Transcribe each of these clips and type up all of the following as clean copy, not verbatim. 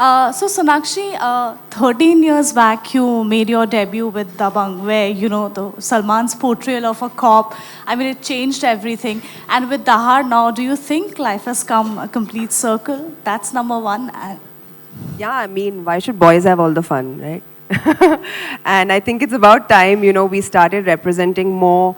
So Sonakshi, 13 years back, you made your debut with Dabang, where the Salman's portrayal of a cop. I mean, it changed everything. And with Dahar now, do you think life has come a complete circle? That's number one. Yeah, I mean, why should boys have all the fun, right? And I think it's about time, we started representing more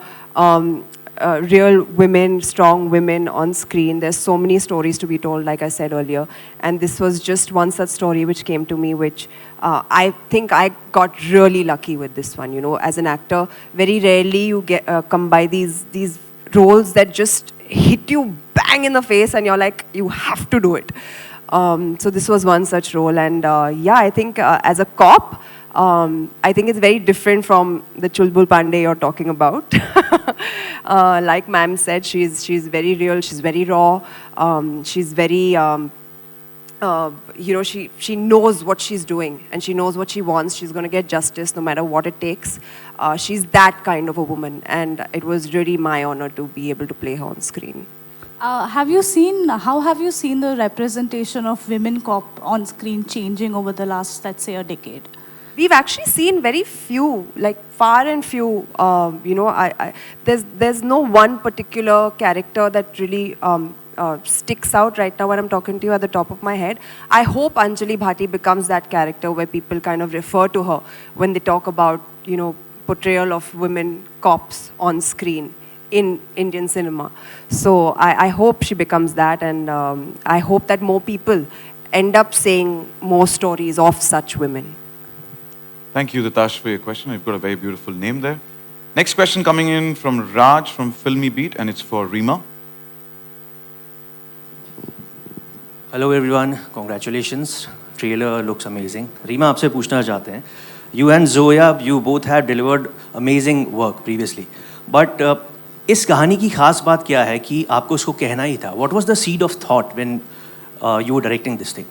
real women, strong women on screen. There's so many stories to be told, like I said earlier. And this was just one such story which came to me, which I think I got really lucky with this one. As an actor, very rarely you get come by these roles that just hit you bang in the face and you're like, you have to do it. So this was one such role. And yeah, I think as a cop, I think it's very different from the Chulbul Pandey you're talking about. Like ma'am said, she's very real, she's very raw, she's very, she knows what she's doing and she knows what she wants. She's going to get justice no matter what it takes. She's that kind of a woman, and it was really my honor to be able to play her on screen. How have you seen the representation of women cop on screen changing over the last, let's say, a decade? We've actually seen very few, like far and few. There's no one particular character that really sticks out right now when I'm talking to you at the top of my head. I hope Anjali Bhati becomes that character where people kind of refer to her when they talk about, portrayal of women cops on screen in Indian cinema. So I hope she becomes that, and I hope that more people end up saying more stories of such women. Thank you, Ditash, for your question. You've got a very beautiful name there. Next question coming in from Raj from Filmy Beat, and it's for Reema. Hello everyone, congratulations. Trailer looks amazing. Reema, आपसे पूछना चाहते हैं. You and Zoya, you both have delivered amazing work previously. But इस कहानी की खास बात क्या है कि आपको इसको कहना ही था? What was the seed of thought when you were directing this thing?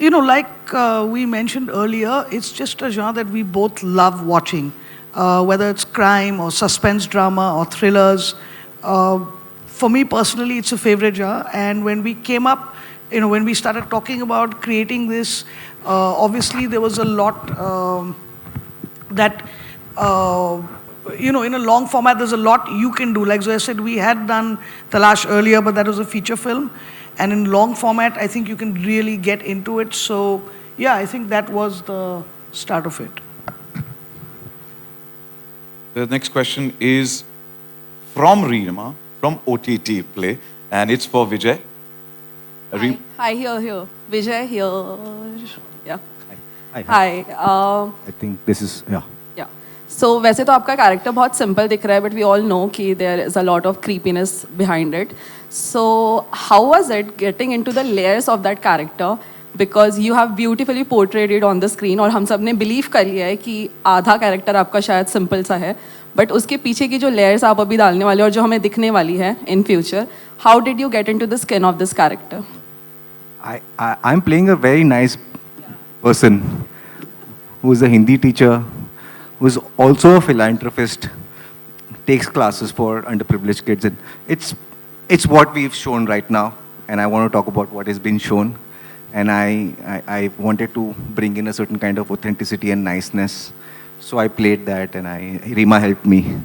Like we mentioned earlier, it's just a genre that we both love watching, whether it's crime or suspense drama or thrillers. For me personally, it's a favorite genre. And when we came up, when we started talking about creating this, obviously there was a lot that, in a long format, there's a lot you can do. Like Zoya said, we had done Talash earlier, but that was a feature film. And in long format, I think you can really get into it. So, yeah, I think that was the start of it. The next question is from Reema, from OTT Play, and it's for Vijay. Hi, here. Vijay, here. Yeah. Hi. Hi. I think this is, yeah. Yeah. So, वैसे तो आपका character बहुत simple दिख रहा है, but we all know कि there is a lot of creepiness behind it. So, how was it getting into the layers of that character? Because you have beautifully portrayed it on the screen, और हम सब ने believe कर लिया है कि आधा character आपका शायद simple सा है, but उसके पीछे की जो layers आप अभी डालने वाले और जो हमें दिखने वाली है in future, how did you get into the skin of this character? I'm playing a very nice person who is a Hindi teacher, who is also a philanthropist, takes classes for underprivileged kids. And it's what we've shown right now, and I want to talk about what has been shown. And I wanted to bring in a certain kind of authenticity and niceness. So I played that, and Reema helped me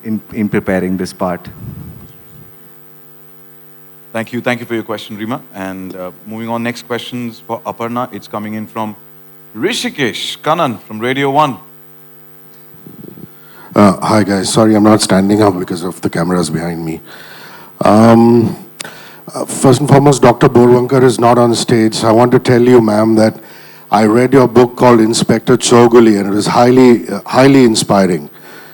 in preparing this part. Thank you for your question, Reema. And moving on, next questions for Aparna. It's coming in from Rishikesh Kannan from Radio 1. Hi guys, sorry I'm not standing up because of the cameras behind me. First and foremost, Dr. Borwankar is not on stage. So I want to tell you, ma'am, that I read your book called Inspector Choguli, and it was highly inspiring.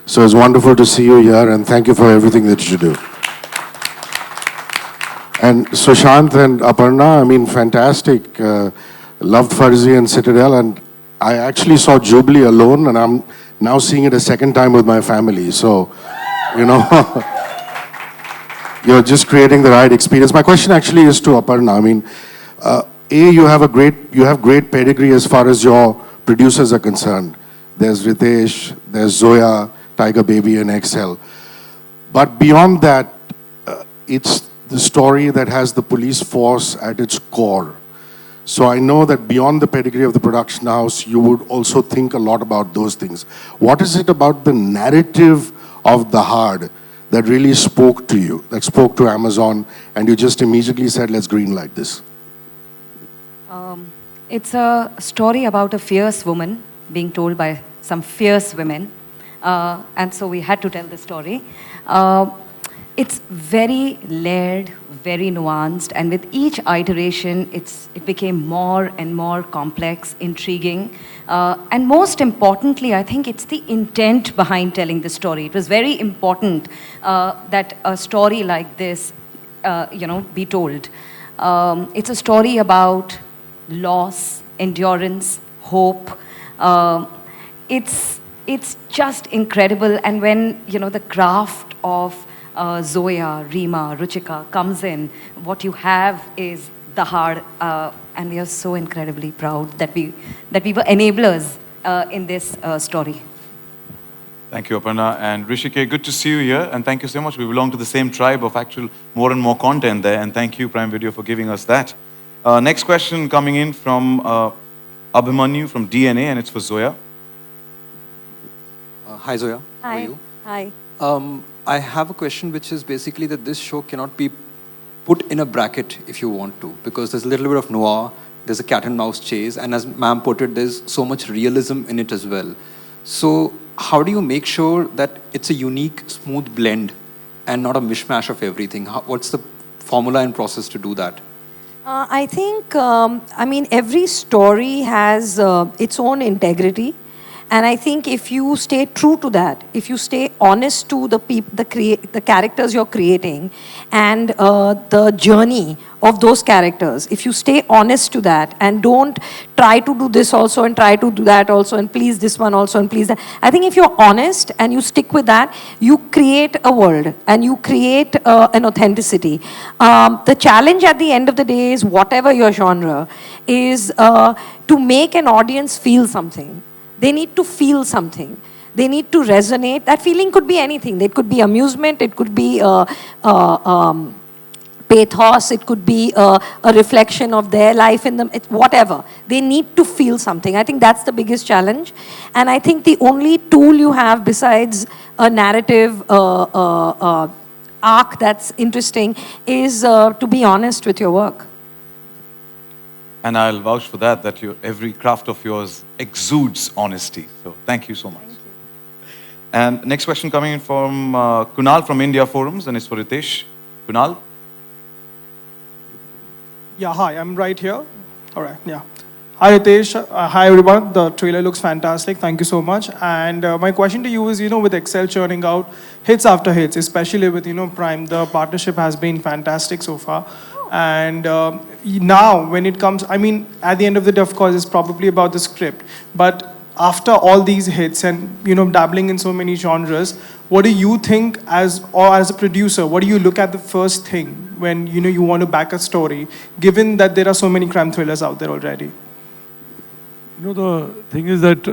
So it's wonderful to see you here, and thank you for everything that you do. And Sushant and Aparna, I mean, fantastic. Loved Farzi and Citadel, and I actually saw Jubilee alone, and I'm now seeing it a second time with my family. So, you're just creating the right experience. My question actually is to Aparna. I mean, you have great pedigree as far as your producers are concerned. There's Ritesh, there's Zoya, Tiger Baby, and Excel. But beyond that, it's the story that has the police force at its core. So I know that beyond the pedigree of the production house, you would also think a lot about those things. What is it about the narrative of The Hard that really spoke to you, that spoke to Amazon, and you just immediately said, let's greenlight this? It's a story about a fierce woman being told by some fierce women. And so we had to tell the story. It's very layered, very nuanced, and with each iteration, it became more and more complex, intriguing. And most importantly, I think it's the intent behind telling the story. It was very important that a story like this, be told. It's a story about loss, endurance, hope. It's just incredible. And when, the craft of Zoya, Reema, Ruchika comes in, what you have is The Hard. And we are so incredibly proud that we were enablers in this story. Thank you, Aparna. And Rishikesh, good to see you here. And thank you so much. We belong to the same tribe of actual more and more content there. And thank you, Prime Video, for giving us that. Next question coming in from Abhimanyu from DNA, and it's for Zoya. Hi, Zoya. How are you? Hi. I have a question which is basically that this show cannot be put in a bracket if you want to, because there's a little bit of noir, there's a cat and mouse chase, and as ma'am put it, there's so much realism in it as well. So how do you make sure that it's a unique, smooth blend and not a mishmash of everything? What's the formula and process to do that? I think, every story has its own integrity. And I think if you stay true to that, if you stay honest to the characters you're creating and the journey of those characters, if you stay honest to that and don't try to do this also and try to do that also and please this one also and please that. I think if you're honest and you stick with that, you create a world and you create an authenticity. The challenge at the end of the day is, whatever your genre, is to make an audience feel something. They need to feel something. They need to resonate. That feeling could be anything. It could be amusement. It could be pathos. It could be a reflection of their life in them. Whatever. They need to feel something. I think that's the biggest challenge. And I think the only tool you have besides a narrative arc that's interesting is to be honest with your work. And I'll vouch for that every craft of yours exudes honesty. So thank you so much. Thank you. And next question coming in from Kunal from India Forums, and it's for Ritesh. Kunal? Yeah, hi, I'm right here. All right, yeah. Hi, Ritesh. Hi, everyone. The trailer looks fantastic. Thank you so much. And my question to you is, with Excel churning out hits after hits, especially with, Prime, the partnership has been fantastic so far. And now, when it comes, at the end of the day, of course, it's probably about the script. But after all these hits and, dabbling in so many genres, what do you think as a producer, what do you look at the first thing when, you want to back a story, given that there are so many crime thrillers out there already? The thing is that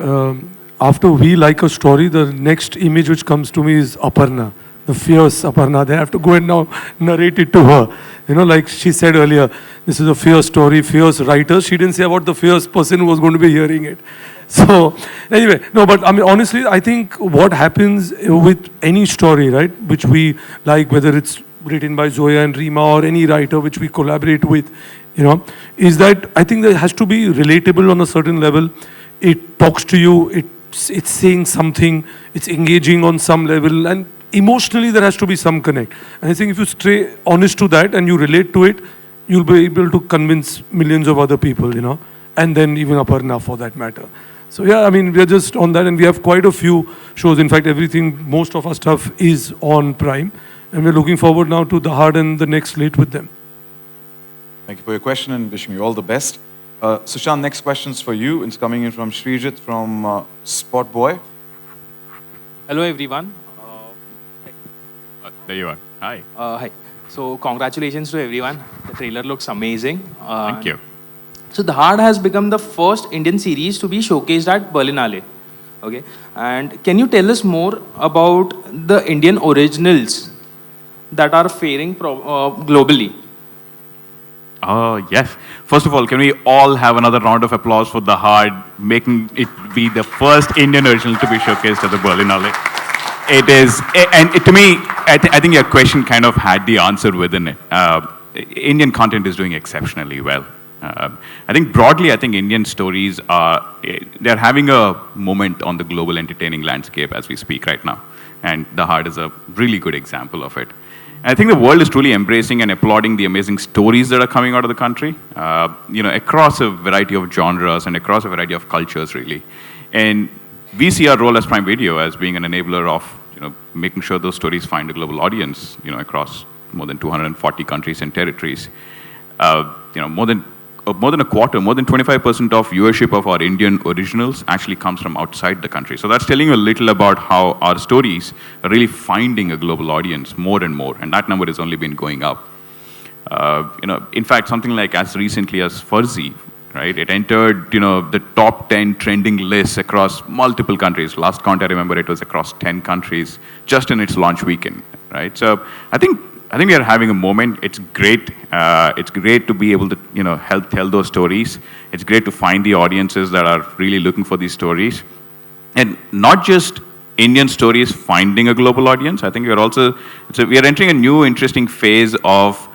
after we like a story, the next image which comes to me is Aparna. The fierce Aparna. They have to go and now narrate it to her. Like she said earlier, this is a fierce story, fierce writer. She didn't say about the fierce person who was going to be hearing it. So, anyway, no, but honestly, I think what happens with any story, right, which we like, whether it's written by Zoya and Reema or any writer which we collaborate with, is that I think there has to be relatable on a certain level. It talks to you, it's saying something, it's engaging on some level, and emotionally there has to be some connect. And I think if you stay honest to that and you relate to it, you'll be able to convince millions of other people, and then even Aparna for that matter. So yeah, we are just on that, and we have quite a few shows. In fact, most of our stuff is on Prime, and we're looking forward now to The Hard and the next slate with them. Thank you for your question and wishing you all the best. Sushant, next question's for you. It's coming in from Srijit from Spot Boy. Hello, everyone. There you are. Hi. Hi. So congratulations to everyone. The trailer looks amazing. Thank you. So The Hard has become the first Indian series to be showcased at Berlinale. Okay. And can you tell us more about the Indian originals that are faring globally? Yes. First of all, can we all have another round of applause for The Hard, making it be the first Indian original to be showcased at the Berlinale? It is, and to me, I think your question kind of had the answer within it. Indian content is doing exceptionally well. I think broadly, I think Indian stories they're having a moment on the global entertaining landscape as we speak right now. And The Hard is a really good example of it. I think the world is truly embracing and applauding the amazing stories that are coming out of the country, across a variety of genres and across a variety of cultures, really. And we see our role as Prime Video as being an enabler of, making sure those stories find a global audience, across more than 240 countries and territories. More than a quarter, more than 25% of viewership of our Indian originals actually comes from outside the country. So that's telling you a little about how our stories are really finding a global audience more and more, and that number has only been going up. In fact, something like as recently as Farzi, right? It entered, the top 10 trending lists across multiple countries. Last count I remember, it was across 10 countries just in its launch weekend, right? So I think we are having a moment. It's great. It's great to be able to, help tell those stories. It's great to find the audiences that are really looking for these stories. And not just Indian stories finding a global audience. I think we are entering a new interesting phase of,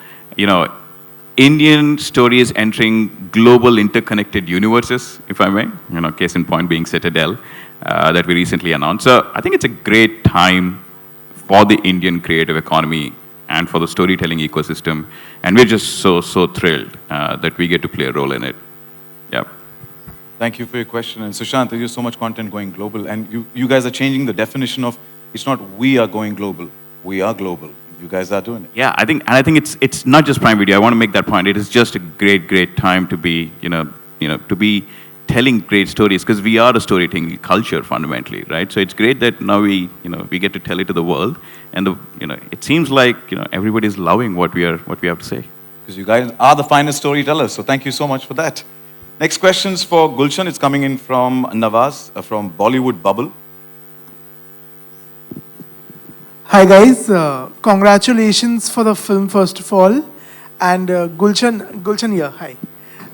Indian stories entering global interconnected universes, if I may. Case in point being Citadel, that we recently announced. So I think it's a great time for the Indian creative economy and for the storytelling ecosystem. And we're just so thrilled that we get to play a role in it. Yeah. Thank you for your question. And Sushant, there's so much content going global. And you guys are changing the definition of, it's not we are going global, we are global. You guys are doing it. Yeah, I think it's not just Prime Video. I want to make that point. It is just a great time to be, to be telling great stories, because we are a storytelling culture fundamentally, right? So it's great that now we get to tell it to the world, and it seems like everybody's loving what we have to say. Because you guys are the finest storytellers, so thank you so much for that. Next questions for Gulshan. It's coming in from Nawaz from Bollywood Bubble. Hi guys, congratulations for the film first of all, and Gulshan here, hi.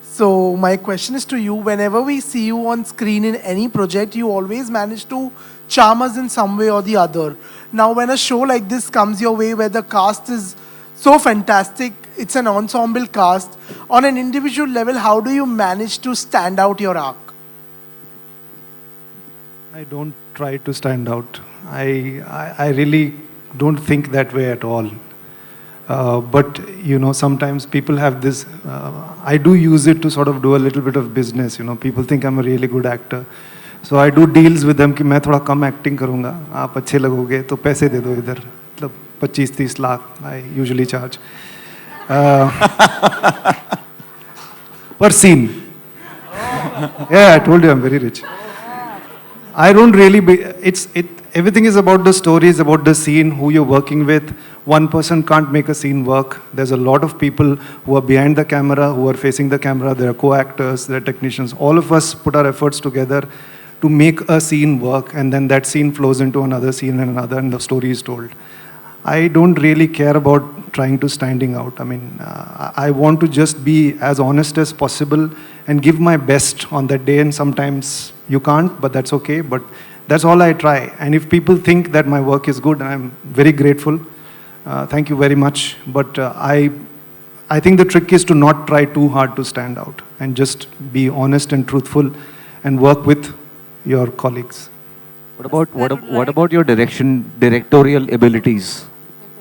So my question is to you, whenever we see you on screen in any project, you always manage to charm us in some way or the other. Now when a show like this comes your way where the cast is so fantastic, it's an ensemble cast, on an individual level, how do you manage to stand out your arc? I don't try to stand out. I really don't think that way at all. But sometimes people have this, I do use it to sort of do a little bit of business. People think I'm a really good actor. So I do deals with them कि मैं थोड़ा कम acting करूँगा, आप अच्छे लगोगे तो पैसे दे दो इधर, मतलब 25-30 lakh I usually charge per scene. Yeah, I told you I'm very rich. I don't really everything is about the stories, about the scene, who you're working with. One person can't make a scene work. There's a lot of people who are behind the camera, who are facing the camera. There are co-actors, there are technicians. All of us put our efforts together to make a scene work, and then that scene flows into another scene and another, and the story is told. I don't really care about trying to standing out. I mean, I want to just be as honest as possible and give my best on that day, and sometimes you can't, but that's okay. But that's all I try. And if people think that my work is good, I'm very grateful. Thank you very much. But I think the trick is to not try too hard to stand out and just be honest and truthful and work with your colleagues. What about your directorial abilities?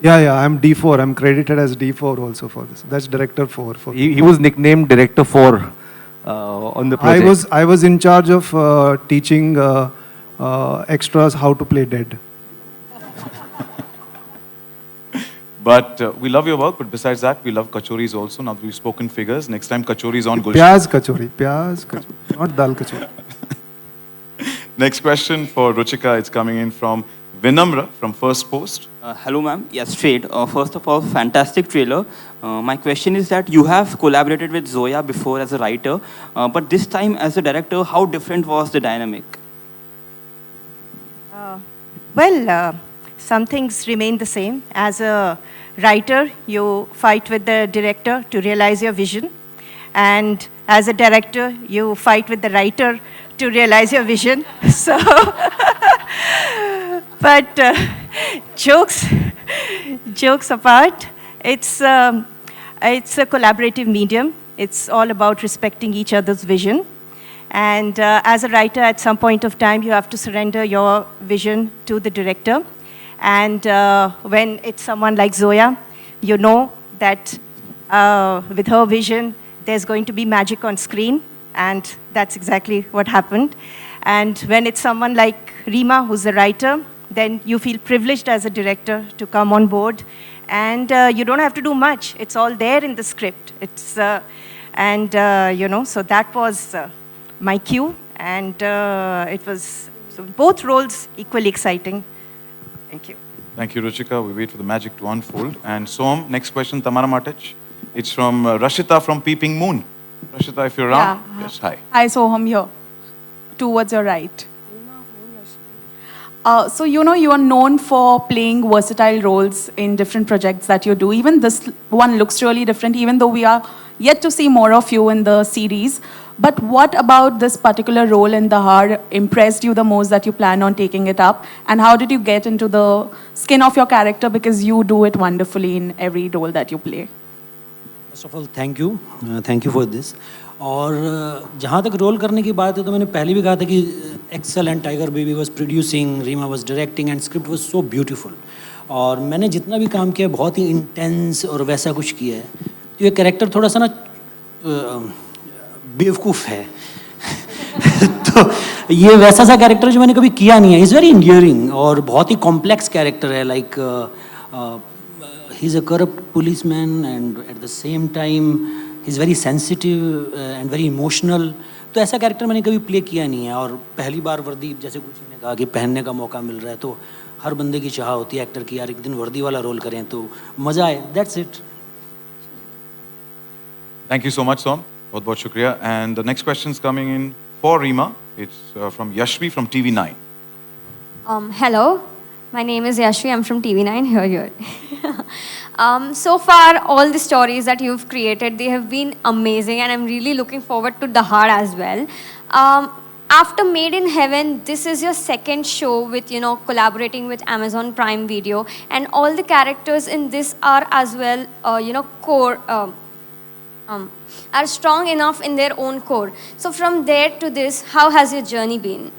Yeah, I'm D4. I'm credited as D4 also for this. That's Director 4. He was nicknamed Director 4 on the project. I was in charge of teaching extras how to play dead. But we love your work, but besides that, we love kachoris also. Now that we've spoken figures, next time kachoris on Gulshan. Pyaz kachori, not dal kachori. Next question for Ruchika. It's coming in from Vinamra from First Post. Hello, ma'am. Yes, straight. First of all, fantastic trailer. My question is that you have collaborated with Zoya before as a writer, but this time as a director, how different was the dynamic? some things remain the same. As a writer, you fight with the director to realize your vision. And as a director, you fight with the writer to realize your vision. So, but jokes apart, it's a collaborative medium. It's all about respecting each other's vision. And as a writer, at some point of time, you have to surrender your vision to the director. And when it's someone like Zoya, you know that with her vision, there's going to be magic on screen. And that's exactly what happened. And when it's someone like Rima, who's the writer, then you feel privileged as a director to come on board. And you don't have to do much. It's all there in the script. It's, you know, so that was my cue. And it was, so both roles equally exciting. Thank you. Thank you, Ruchika. We wait for the magic to unfold. And Som, next question, Tamara Matic. It's from Rashita from Peeping Moon. Rashita, if you're around. Yeah. Yes, hi. Hi, Soham here, towards your right. So, you know, you are known for playing versatile roles in different projects that you do. Even this one looks really different, even though we are yet to see more of you in the series. But what about this particular role in Dahar impressed you the most that you plan on taking it up? And how did you get into the skin of your character? Because you do it wonderfully in every role that you play. First of all, thank you for this. और जहाँ तक role करने की बात है तो मैंने पहले भी कहा था कि excellent Tiger Baby was producing, Reema was directing and script was so beautiful. और मैंने जितना भी काम किया बहुत ही इंटेंस और वैसा कुछ किया है. तो ये कैरेक्टर थोड़ा सा ना बेवकूफ़ है. तो ये वैसा सा कैरेक्टर जो मैंने कभी किया नहीं है. इज़ वेरी इंडियरिंग और बहुत ही कॉम्प्लेक्स कैरेक्टर है. Like he is a corrupt policeman and at the same time is very sensitive and very emotional. तो ऐसा कैरेक्टर मैंने कभी प्ले किया नहीं है. और पहली बार वर्दी, जैसे कुछ ने कहा कि पहनने का मौका मिल रहा है, तो हर बंदे की चाह होती है एक्टर की यार एक दिन वर्दी वाला रोल करें तो मज़ा आए. That's it. Thank you so much, Som. बहुत बहुत शुक्रिया. And the next question is coming in for Rima. It's from Yashvi from TV9. Hello, my name is Yashvi. I'm from TV9. Here. So far, all the stories that you've created, they have been amazing, and I'm really looking forward to Dahar as well. After Made in Heaven, this is your second show with, you know, collaborating with Amazon Prime Video, and all the characters in this are as well, you know, core. Are strong enough in their own core. So from there to this, how has your journey been?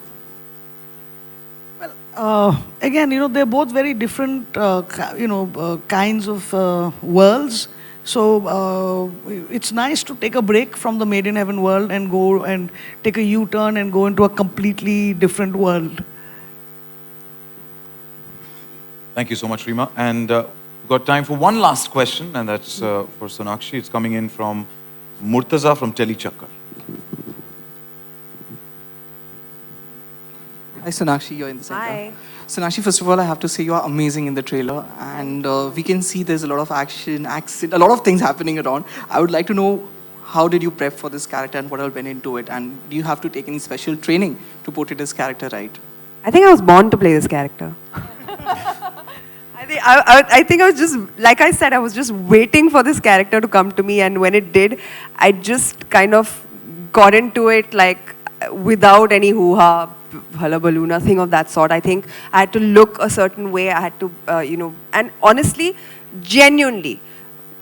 Again, you know, they're both very different, kinds of worlds. So it's nice to take a break from the Made in Heaven world and go and take a U-turn and go into a completely different world. Thank you so much, Rima. And we've got time for one last question, and that's for Sonakshi. It's coming in from Murtaza from Telechakkar. Hi, Sonakshi, you're in the center. Hi. Sonakshi, first of all, I have to say you are amazing in the trailer, and we can see there's a lot of action, accent, a lot of things happening around. I would like to know, how did you prep for this character and what all went into it, and do you have to take any special training to portray this character right? I think I was born to play this character. I think I was just, like I said, I was just waiting for this character to come to me, and when it did, I just kind of got into it like without any hoo-ha, hullabaloo, nothing of that sort. I think I had to look a certain way, I had to, and honestly, genuinely,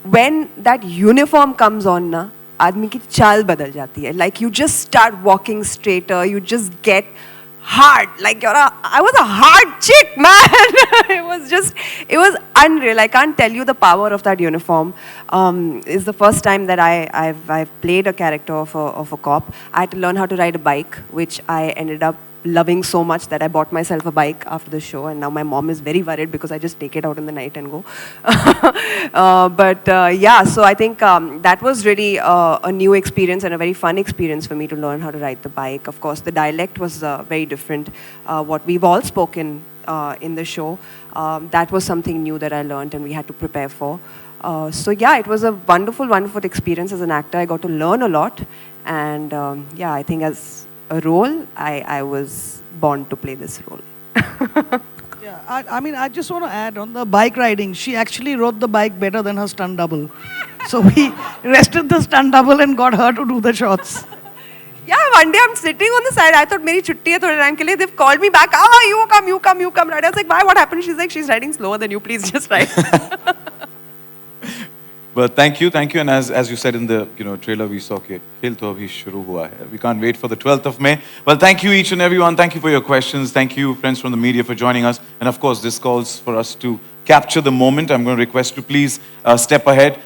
when that uniform comes on, na, aadmi ki chaal badal jati hai. Like you just start walking straighter, you just get hard, like I was a hard chick, man. it was unreal. I can't tell you the power of that uniform. It's the first time that I've played a character of a cop. I had to learn how to ride a bike, which I ended up loving so much that I bought myself a bike after the show, and now my mom is very worried because I just take it out in the night and go. Yeah, so I think that was really a new experience and a very fun experience for me to learn how to ride the bike. Of course, the dialect was very different, what we've all spoken in the show. That was something new that I learned and we had to prepare for. So yeah, it was a wonderful, wonderful experience as an actor. I got to learn a lot, and yeah, I think as a role, I was born to play this role. Yeah, I mean, I just want to add on the bike riding. She actually rode the bike better than her stunt double. So we rested the stunt double and got her to do the shots. Yeah, one day I'm sitting on the side. I thought, "Meri chutti hai thode time ke liye." They've called me back. You come. Right? I was like, "Why? What happened?" She's like, "She's riding slower than you. Please just ride." But thank you. And as you said in the trailer, we saw कि खेल तो अभी शुरू हुआ है. We can't wait for the 12th of May. Well, thank you each and everyone. Thank you for your questions. Thank you, friends from the media, for joining us. And of course, this calls for us to capture the moment. I'm going to request to please step ahead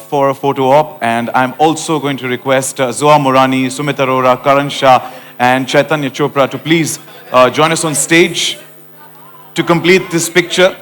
for a photo op. And I'm also going to request Zoa Morani, Sumit Arora, Karan Shah, and Chaitanya Chopra to please join us on stage to complete this picture.